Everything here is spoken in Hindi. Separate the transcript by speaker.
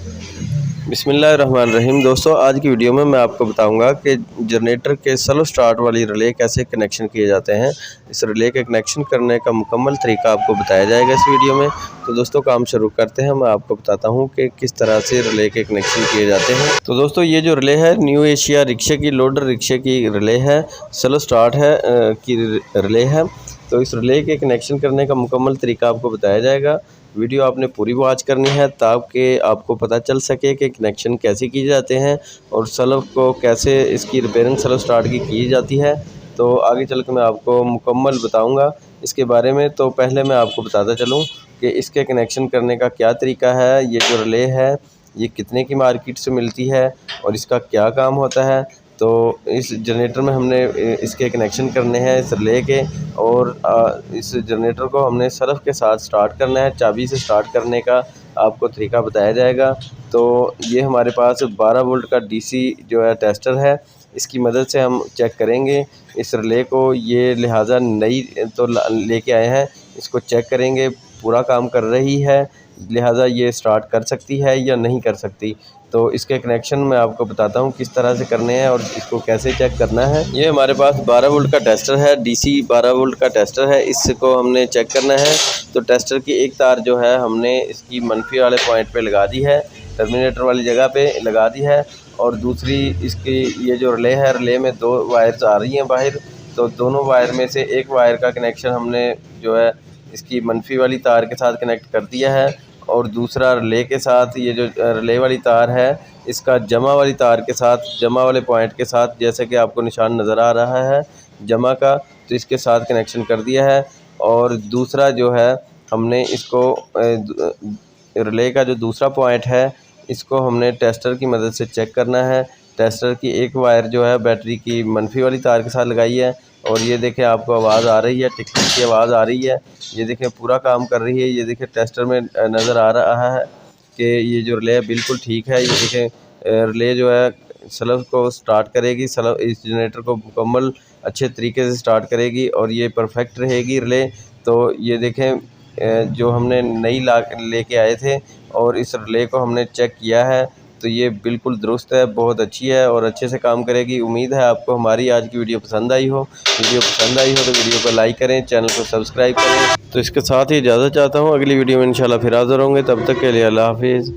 Speaker 1: बिस्मिल्लाहिर्रहमानिर्रहीम। दोस्तों, आज की वीडियो में मैं आपको बताऊंगा कि जनरेटर के स्लो स्टार्ट वाली रिले कैसे कनेक्शन किए जाते हैं। इस रिले के कनेक्शन करने का मुकम्मल तरीका आपको बताया जाएगा इस वीडियो में। तो दोस्तों, काम शुरू करते हैं। मैं आपको बताता हूं कि किस तरह से रिले के कनेक्शन किए जाते हैं। तो दोस्तों, ये जो रिले है न्यू एशिया रिक्शे की, लोडर रिक्शे की रिले है, स्लो स्टार्ट है की रिले है। तो इस रिले के कनेक्शन करने का मुकम्मल तरीका आपको बताया जाएगा। वीडियो आपने पूरी वॉच करनी है ताकि आपको पता चल सके कि कनेक्शन कैसे किए जाते हैं और स्लो को कैसे इसकी रिपेयरिंग स्लो स्टार्ट की जाती है। तो आगे चल के मैं आपको मुकम्मल बताऊंगा इसके बारे में। तो पहले मैं आपको बताता चलूं कि इसके कनेक्शन करने का क्या तरीका है। ये जो रिले है ये कितने की मार्केट से मिलती है और इसका क्या काम होता है। तो इस जनरेटर में हमने इसके कनेक्शन करने हैं इस रिले के, और इस जनरेटर को हमने सर्फ के साथ स्टार्ट करना है। चाबी से स्टार्ट करने का आपको तरीका बताया जाएगा। तो ये हमारे पास 12 वोल्ट का डीसी जो है टेस्टर है, इसकी मदद से हम चेक करेंगे इस रिले को। ये लिहाजा नई तो लेके आए हैं, इसको चेक करेंगे पूरा काम कर रही है, लिहाजा ये स्टार्ट कर सकती है या नहीं कर सकती। तो इसके कनेक्शन मैं आपको बताता हूँ किस तरह से करने हैं और इसको कैसे चेक करना है। ये हमारे पास 12 वोल्ट का टेस्टर है, डीसी 12 वोल्ट का टेस्टर है। इसको हमने चेक करना है। तो टेस्टर की एक तार जो है हमने इसकी मनफी वाले पॉइंट पे लगा दी है, टर्मिनेटर वाली जगह पे लगा दी है, और दूसरी इसकी ये जो रिले है, रिले में 2 वायर्स आ रही हैं बाहर। तो दोनों वायर में से एक वायर का कनेक्शन हमने जो है इसकी मनफी वाली तार के साथ कनेक्ट कर दिया है, और दूसरा रिले के साथ, ये जो रिले वाली तार है इसका जमा वाली तार के साथ, जमा वाले पॉइंट के साथ, जैसे कि आपको निशान नज़र आ रहा है जमा का, तो इसके साथ कनेक्शन कर दिया है। और दूसरा जो है हमने इसको रिले का जो दूसरा पॉइंट है इसको हमने टेस्टर की मदद से चेक करना है। टेस्टर की एक वायर जो है बैटरी की मनफी वाली तार के साथ लगाई है, और ये देखें आपको आवाज़ आ रही है, टिक टिक की आवाज़ आ रही है। ये देखें पूरा काम कर रही है। ये देखें टेस्टर में नज़र आ रहा है कि ये जो रिले है बिल्कुल ठीक है। ये देखें रिले जो है स्लो को स्टार्ट करेगी, स्लो इस जनरेटर को मुकम्मल अच्छे तरीके से स्टार्ट करेगी और ये परफेक्ट रहेगी रिले। तो ये देखें जो हमने नई लेके आए थे और इस रिले को हमने चेक किया है, तो ये बिल्कुल दुरुस्त है, बहुत अच्छी है और अच्छे से काम करेगी। उम्मीद है आपको हमारी आज की वीडियो पसंद आई हो। वीडियो पसंद आई हो तो वीडियो को लाइक करें, चैनल को सब्सक्राइब करें। तो इसके साथ ही इजाज़त चाहता हूँ, अगली वीडियो में इंशाल्लाह फिर हाज़िर होंगे। तब तक के लिए अल्लाह हाफिज़।